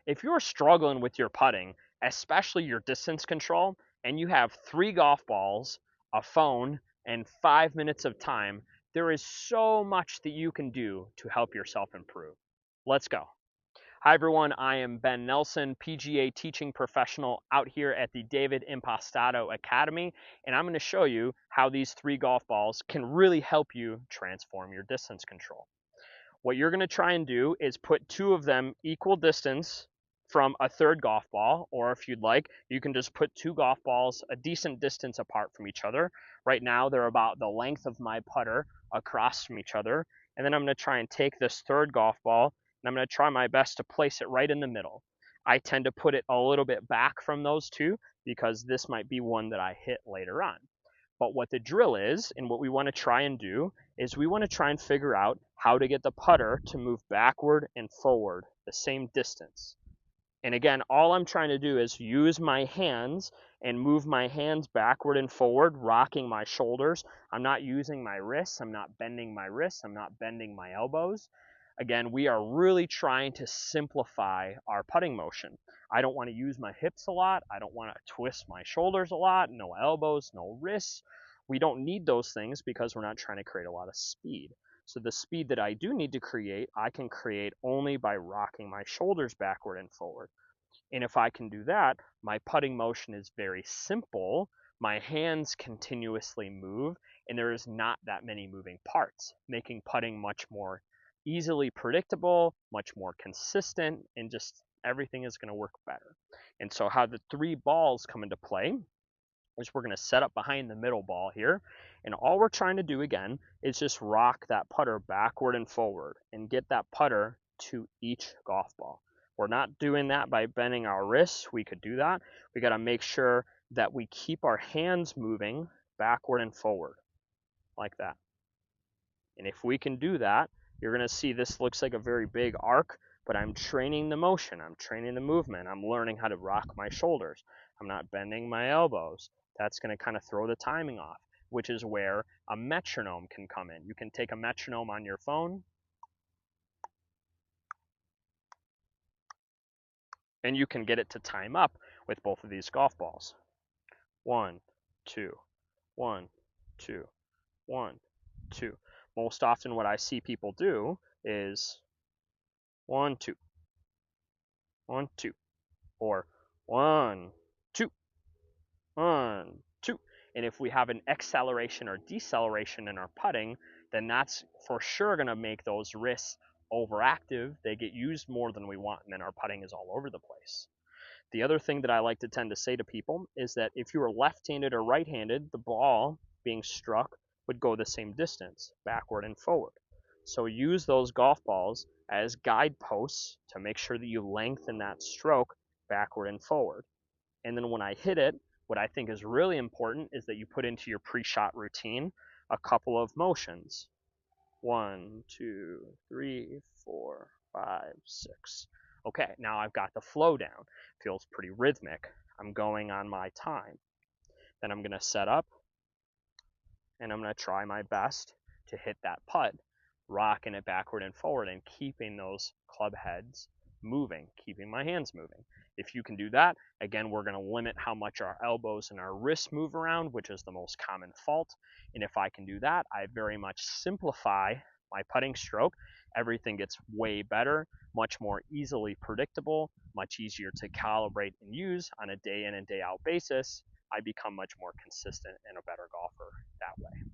If you're struggling with your putting, especially your distance control, and you have 3 golf balls, a phone, and 5 minutes of time, there is so much that you can do to help yourself improve. Let's go. Hi everyone, I am Ben Nelson, PGA teaching professional out here at the David Impastato Academy, and I'm going to show you how these 3 golf balls can really help you transform your distance control. What you're going to try and do is put 2 of them equal distance from a 3rd golf ball, or if you'd like, you can just put 2 golf balls a decent distance apart from each other. Right now, they're about the length of my putter across from each other. And then I'm going to try and take this 3rd golf ball, and I'm going to try my best to place it right in the middle. I tend to put it a little bit back from those 2 because this might be one that I hit later on. But what the drill is, and what we want to try and do, is we want to try and figure out how to get the putter to move backward and forward the same distance. And again, all I'm trying to do is use my hands and move my hands backward and forward, rocking my shoulders. I'm not using my wrists. I'm not bending my wrists. I'm not bending my elbows. Again, we are really trying to simplify our putting motion. I don't want to use my hips a lot. I don't want to twist my shoulders a lot. No elbows, no wrists. We don't need those things because we're not trying to create a lot of speed. So the speed that I do need to create, I can create only by rocking my shoulders backward and forward. And if I can do that, my putting motion is very simple. My hands continuously move, and there is not that many moving parts, making putting much more easily predictable, much more consistent, and just everything is going to work better. And so how the 3 balls come into play is we're going to set up behind the middle ball here, and all we're trying to do again is just rock that putter backward and forward and get that putter to each golf ball. We're not doing that by bending our wrists. We could do that. We got to make sure that we keep our hands moving backward and forward like that. And if we can do that, you're going to see this looks like a very big arc, but I'm training the motion. I'm training the movement. I'm learning how to rock my shoulders. I'm not bending my elbows. That's going to kind of throw the timing off, which is where a metronome can come in. You can take a metronome on your phone, and you can get it to time up with both of these golf balls. 1, 2, 1, 2, 1, 2. Most often what I see people do is 1, 2, 1, 2, or 1, 2, 1, 2. And if we have an acceleration or deceleration in our putting, then that's for sure going to make those wrists overactive. They get used more than we want, and then our putting is all over the place. The other thing that I like to tend to say to people is that if you are left-handed or right-handed, the ball being struck would go the same distance, backward and forward. So use those golf balls as guideposts to make sure that you lengthen that stroke backward and forward. And then when I hit it, what I think is really important is that you put into your pre-shot routine a couple of motions. 1, 2, 3, 4, 5, 6. Okay, now I've got the flow down. Feels pretty rhythmic. I'm going on my time. Then I'm going to set up, and I'm going to try my best to hit that putt, rocking it backward and forward and keeping those club heads moving, keeping my hands moving. If you can do that, again, we're going to limit how much our elbows and our wrists move around, which is the most common fault. And if I can do that, I very much simplify my putting stroke. Everything gets way better, much more easily predictable, much easier to calibrate and use on a day in and day out basis. I become much more consistent and a better golfer that way.